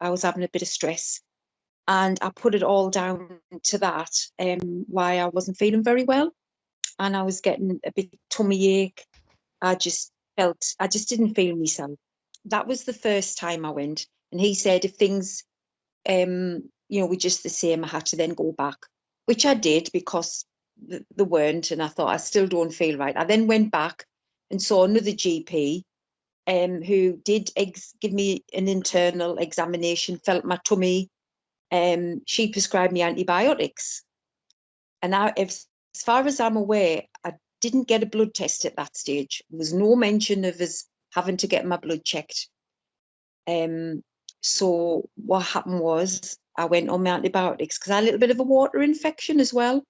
I was having a bit of stress, and I put it all down to that, why I wasn't feeling very well, and I was getting a bit tummy ache. I just didn't feel myself. That was the first time I went, and he said if things, were just the same, I had to then go back, which I did because they weren't, and I thought I still don't feel right. I then went back and saw another GP, who did give me an internal examination, felt my tummy. She prescribed me antibiotics, and as far as I'm aware, I didn't get a blood test at that stage. There was no mention of us having to get my blood checked. So what happened was I went on my antibiotics because I had a little bit of a water infection as well,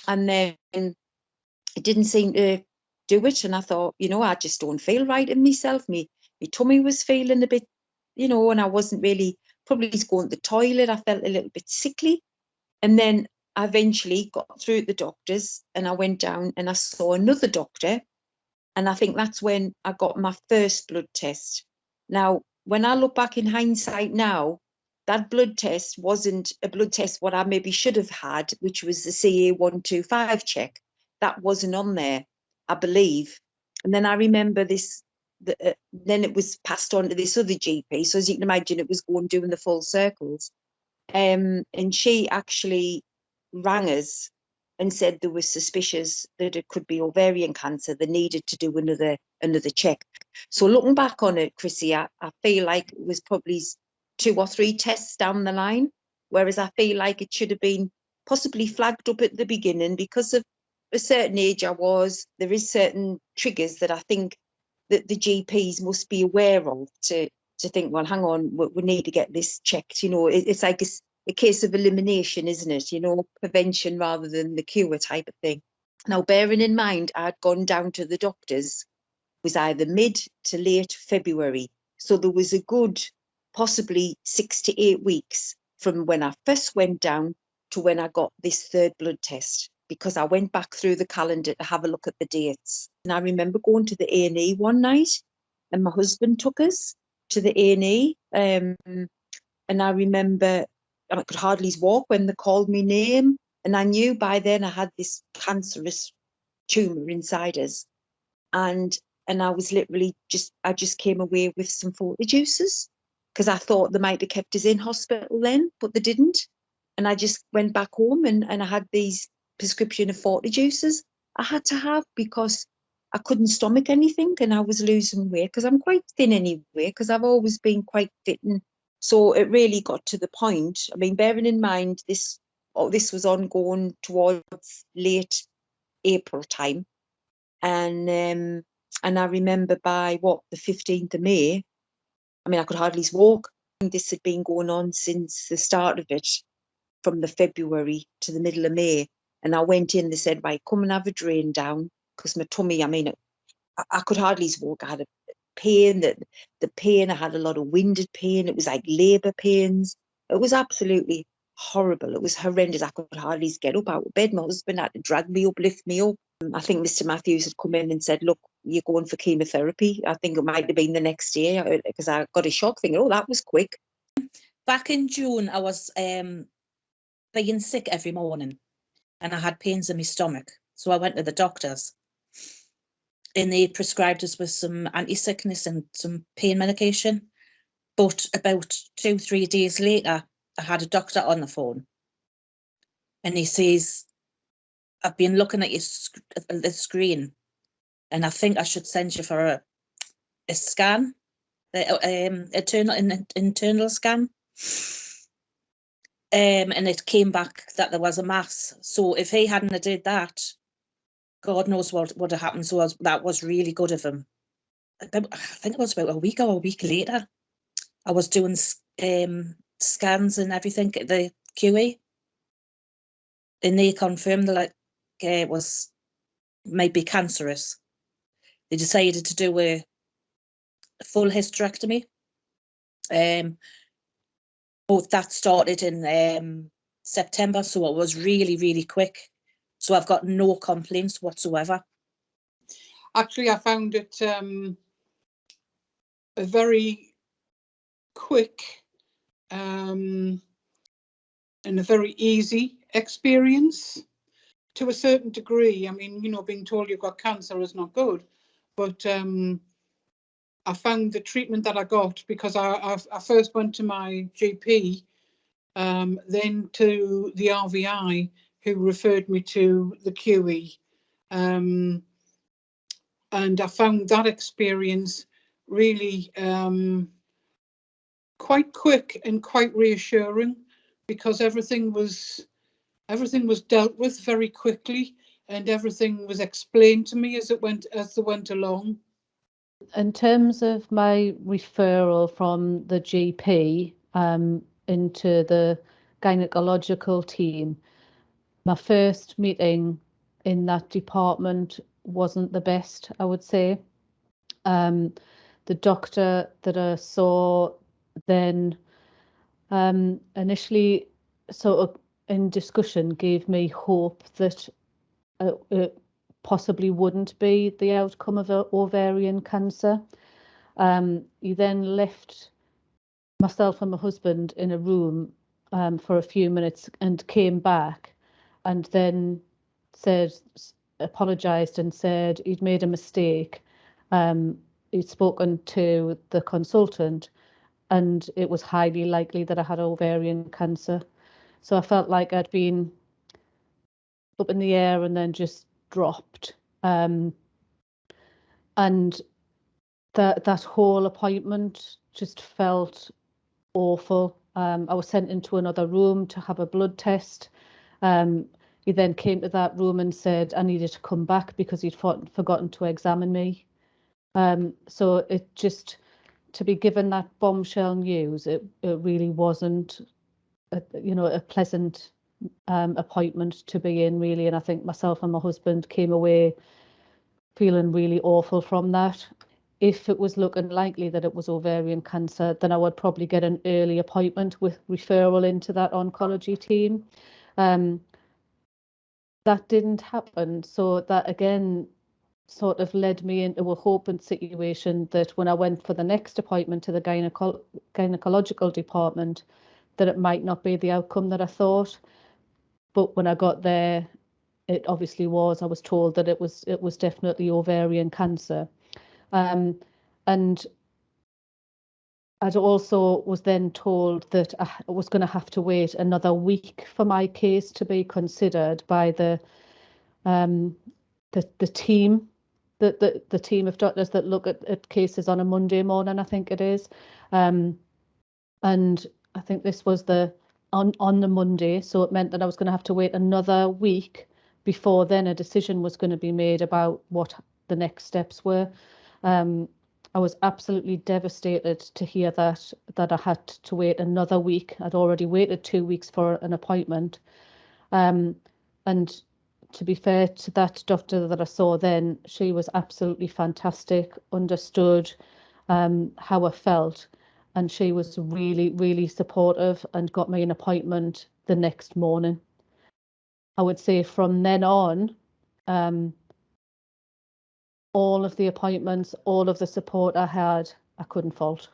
and then it didn't seem to do it. And I thought, I just don't feel right in myself. My tummy was feeling a bit, and I wasn't really probably going to the toilet. I felt a little bit sickly. And then I eventually got through the doctors, and I went down and I saw another doctor. And I think that's when I got my first blood test. Now, when I look back in hindsight now, that blood test wasn't a blood test what I maybe should have had, which was the CA125 check. That wasn't on there, I believe. And then I remember this, then it was passed on to this other GP. So as you can imagine, it was doing the full circles. And she actually rang us and said there was suspicious that it could be ovarian cancer. They needed to do another check. So looking back on it, Chrissy, I feel like it was probably 2 or 3 tests down the line, whereas I feel like it should have been possibly flagged up at the beginning because of a certain age I was. There is certain triggers that I think that the GPs must be aware of to think, well, hang on, we need to get this checked. It's like a case of elimination, isn't it? Prevention rather than the cure type of thing. Now, bearing in mind, I'd gone down to the doctors, was either mid to late February. So there was a good, possibly 6 to 8 weeks from when I first went down to when I got this third blood test, because I went back through the calendar to have a look at the dates. And I remember going to the A&E one night, and my husband took us to the A&E. And I remember I could hardly walk when they called me name. And I knew by then I had this cancerous tumour inside us. And I was literally I just came away with some forty juices because I thought they might have kept us in hospital then, but they didn't. And I just went back home and I had these prescription of forty juices I had to have because I couldn't stomach anything, and I was losing weight because I'm quite thin anyway, because I've always been quite fit. And so it really got to the point. I mean, bearing in mind this was ongoing towards late April time. And I remember by the 15th of May, I mean, I could hardly walk. This had been going on since the start of it, from the February to the middle of May. And I went in, they said, right, come and have a drain down, because my tummy, I mean, I could hardly walk. I had a pain, the pain, I had a lot of winded pain. It was like labour pains. It was absolutely horrible. It was horrendous. I could hardly get up out of bed. My husband had to drag me up, lift me up. I think Mr. Matthews had come in and said, look, you're going for chemotherapy. I think it might have been the next day, because I got a shock thinking, oh, that was quick. Back in June, I was being sick every morning, and I had pains in my stomach. So I went to the doctors, and they prescribed us with some anti-sickness and some pain medication. But about 2-3 days later, I had a doctor on the phone, and he says, I've been looking at the screen, and I think I should send you for a scan, internal scan. And it came back that there was a mass. So if he hadn't did that, God knows what would have happened. So that was really good of him. I think it was about a week or a week later, I was doing scans and everything at the QE, and they confirmed that it was maybe cancerous. They decided to do a full hysterectomy. But that started in September, so it was really, really quick. So I've got no complaints whatsoever. Actually, I found it a very quick and a very easy experience to a certain degree. I mean, you know, being told you've got cancer is not good, but I found the treatment that I got, because I first went to my GP, then to the RVI, who referred me to the QE. And I found that experience really quite quick and quite reassuring, because everything was dealt with very quickly, and everything was explained to me as they went along. In terms of my referral from the GP into the gynecological team, my first meeting in that department wasn't the best, I would say. The doctor that I saw then initially sort of in discussion gave me hope that it possibly wouldn't be the outcome of ovarian cancer. He then left myself and my husband in a room for a few minutes and came back, and then apologized and said he'd made a mistake. He'd spoken to the consultant, and it was highly likely that I had ovarian cancer. So I felt like I'd been up in the air and then just dropped. And that whole appointment just felt awful. I was sent into another room to have a blood test. He then came to that room and said I needed to come back because he'd forgotten to examine me. So it just, to be given that bombshell news, it really wasn't a pleasant appointment to be in, really. And I think myself and my husband came away feeling really awful from that. If it was looking likely that it was ovarian cancer, then I would probably get an early appointment with referral into that oncology team. That didn't happen. So that again sort of led me into a hoping situation that when I went for the next appointment to the gynecological department, that it might not be the outcome that I thought. But when I got there, it obviously was. I was told that it was definitely ovarian cancer. And I also was then told that I was going to have to wait another week for my case to be considered by the team, the team of doctors that look at cases on a Monday morning, I think it is. And I think this was on the Monday, so it meant that I was going to have to wait another week before then a decision was going to be made about what the next steps were. I was absolutely devastated to hear that I had to wait another week. I'd already waited 2 weeks for an appointment. And to be fair to that doctor that I saw then, she was absolutely fantastic, understood how I felt. And she was really, really supportive and got me an appointment the next morning. I would say from then on, all of the appointments, all of the support I had, I couldn't fault.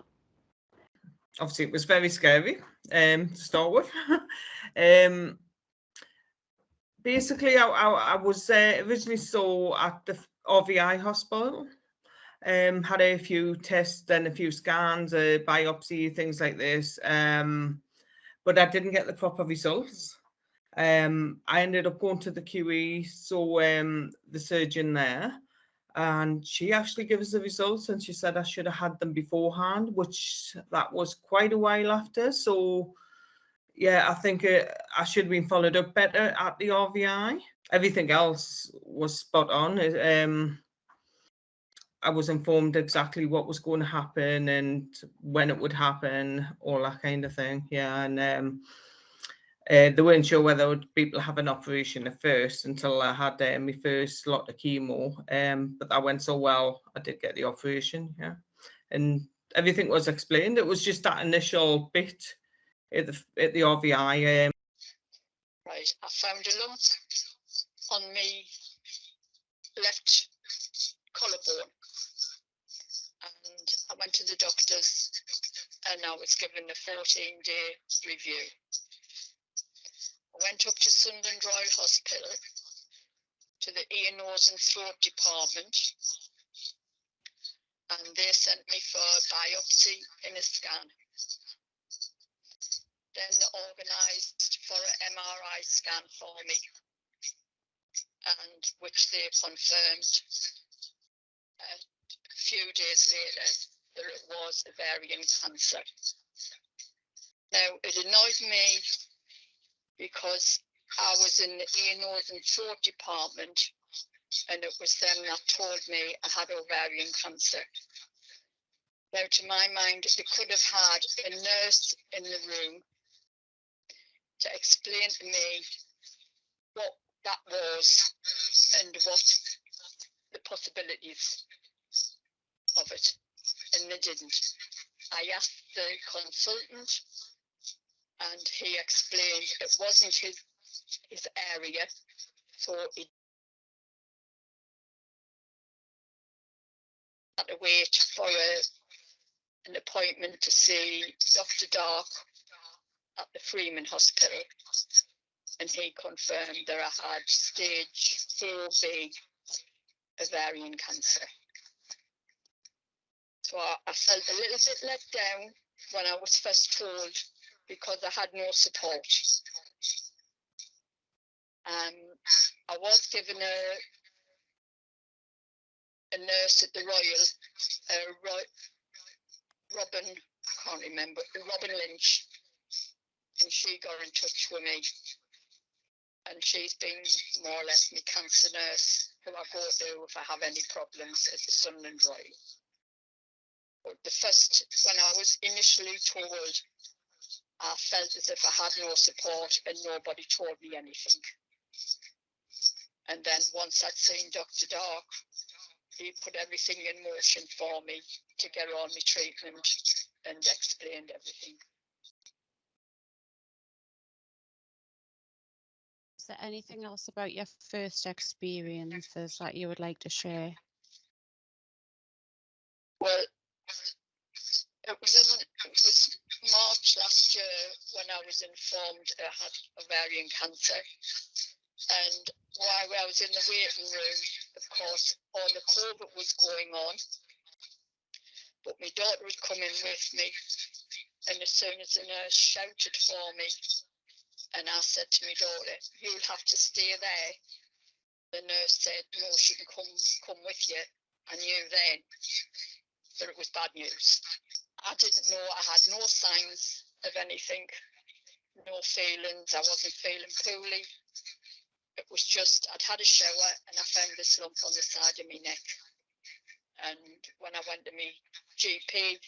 Obviously, it was very scary to start with. Basically, I was originally at the RVI hospital. Had a few tests and a few scans, a biopsy, things like this. But I didn't get the proper results. I ended up going to the QE, so the surgeon there, and she actually gave us the results, and she said I should have had them beforehand, which that was quite a while after. So yeah, I think I should have been followed up better at the RVI. Everything else was spot on. I was informed exactly what was going to happen and when it would happen, all that kind of thing. Yeah, and they weren't sure whether people have an operation at first until I had my first lot of chemo. But that went so well, I did get the operation. Yeah, and everything was explained. It was just that initial bit at the RVI. Right, I found a lump on me left collarbone, and I went to the doctors and I was given a 14-day review. I went up to Sunderland Royal Hospital to the ear, nose and throat department, and they sent me for a biopsy and a scan. Then they organised for an MRI scan for me, and which they confirmed a few days later that it was ovarian cancer. Now, it annoyed me because I was in the ear, nose and throat department, and it was them that told me I had ovarian cancer. Now, to my mind, they could have had a nurse in the room to explain to me what that was and what the possibilities of it, and they didn't. I asked the consultant, and he explained it wasn't his area, so he had to wait for an appointment to see Dr. Dark at the Freeman Hospital, and he confirmed that I had stage 4B ovarian cancer. So I felt a little bit let down when I was first told, because I had no support. I was given a nurse at the Royal, Robin, I can't remember, Robin Lynch, and she got in touch with me, and she's been more or less my cancer nurse, who I go to if I have any problems at the Sunderland Royal. But when I was initially told, I felt as if I had no support and nobody told me anything. And then once I'd seen Dr. Dark, he put everything in motion for me to get on my treatment and explained everything. Is there anything else about your first experiences that you would like to share? Well, it was March last year when I was informed I had ovarian cancer. And while I was in the waiting room, of course, all the COVID was going on. But my daughter would come in with me, and as soon as the nurse shouted for me, and I said to my daughter, "You'll have to stay there," the nurse said, "No, she can come with you." I knew then that it was bad news. I didn't know, I had no signs of anything, no feelings, I wasn't feeling poorly. It was just, I'd had a shower and I found this lump on the side of my neck. And when I went to my GP,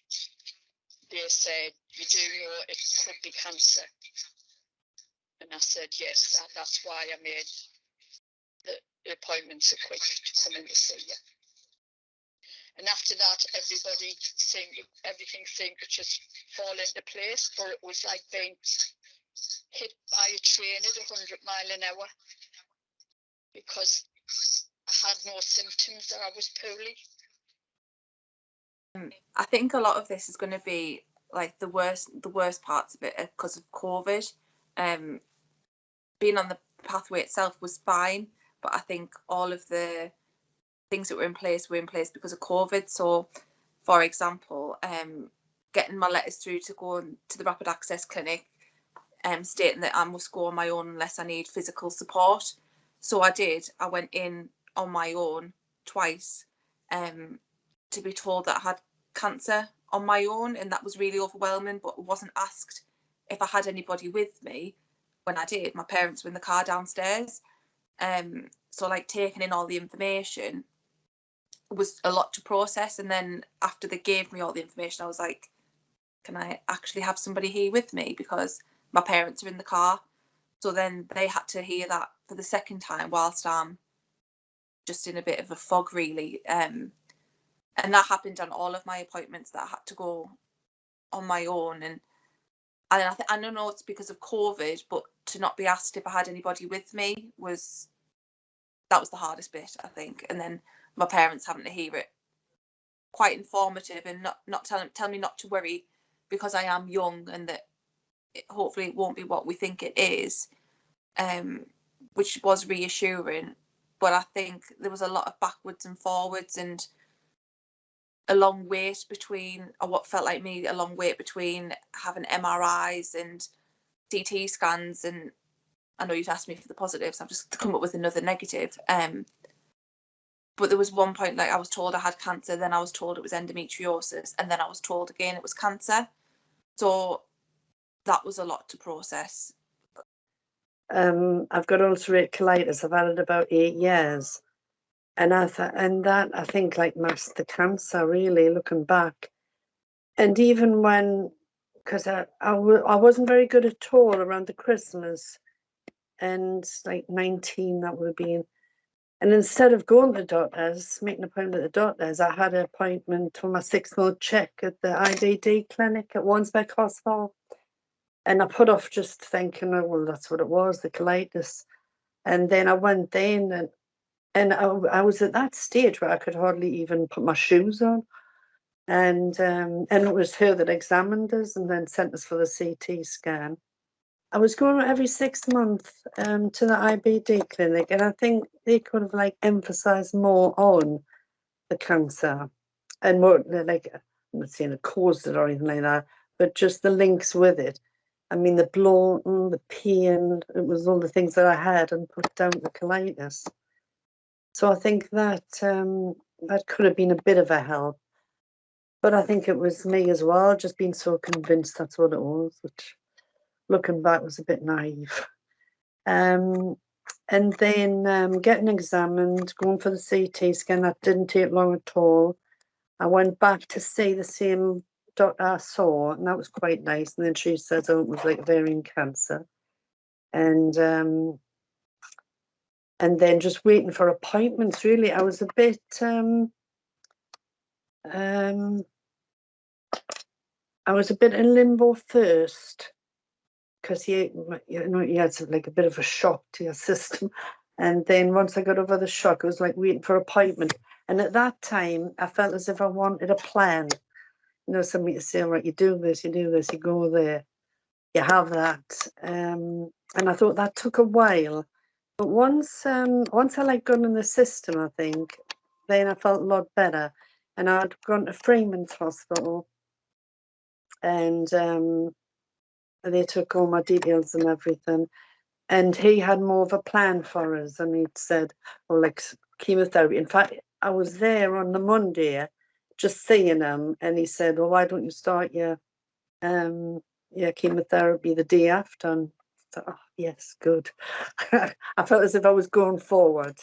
they said, "You do know it could be cancer." And I said, "Yes, that's why I made the appointment so quick to come in to see you." And after that, everything seemed to just fall into place, but it was like being hit by a train at 100 miles an hour, because I had no symptoms that I was poorly. I think a lot of this is going to be like the worst parts of it because of COVID. Being on the pathway itself was fine, but I think all of the things that were in place because of COVID. So, for example, getting my letters through to go to the rapid access clinic, stating that I must go on my own unless I need physical support. So I did. I went in on my own twice, to be told that I had cancer on my own, and that was really overwhelming. But I wasn't asked if I had anybody with me. When I did, my parents were in the car downstairs. So like taking in all the information was a lot to process. And then after they gave me all the information, I was like, can I actually have somebody here with me, because my parents are in the car? So then they had to hear that for the second time whilst I'm just in a bit of a fog, really. And that happened on all of my appointments, that I had to go on my own. And I don't know it's because of COVID, but to not be asked if I had anybody with me was the hardest bit, I think. And then my parents having to hear it, quite informative, and not tell me not to worry, because I am young and that hopefully it won't be what we think it is, which was reassuring. But I think there was a lot of backwards and forwards and a long wait between, or what felt like me, a long wait between having MRIs and CT scans. And I know you'd asked me for the positives, I've just come up with another negative. But there was one point, like, I was told I had cancer, then I was told it was endometriosis, and then I was told again it was cancer. So that was a lot to process. I've got ulcerative colitis. I've had it about 8 years, and I think like the cancer, really, looking back. And even when, because I wasn't very good at all around the Christmas, and like 19 that would have been. And instead of going to the doctors, making an appointment at the doctors, I had an appointment for my 6-month check at the IBD clinic at Wansbeck Hospital. And I put off just thinking, oh, well, that's what it was, the colitis. And then I went in, and I was at that stage where I could hardly even put my shoes on. And it was her that examined us and then sent us for the CT scan. I was going every 6 months to the IBD clinic, and I think they could have like emphasised more on the cancer and more like, I'm not saying it caused it or anything like that, but just the links with it. I mean, the bloating, the pain, it was all the things that I had and put down the colitis. So I think that that could have been a bit of a help. But I think it was me as well, just being so convinced that's what it was, which looking back was a bit naive. And then getting examined, going for the CT scan, that didn't take long at all. I went back to see the same doctor I saw, and that was quite nice. And then she said, oh, it was like ovarian cancer. And then just waiting for appointments, really. I was a bit in limbo first, because you had like a bit of a shock to your system. And then once I got over the shock, it was like waiting for appointment. And at that time, I felt as if I wanted a plan. You know, somebody to say, right, you do this, you go there, you have that. And I thought that took a while. But once I like got in the system, I think, then I felt a lot better. And I'd gone to Freeman's Hospital, and they took all my details and everything. And he had more of a plan for us, and he'd said, well, like chemotherapy. In fact, I was there on the Monday just seeing him, and he said, well, why don't you start your chemotherapy the day after? And I thought, oh, yes, good. I felt as if I was going forward.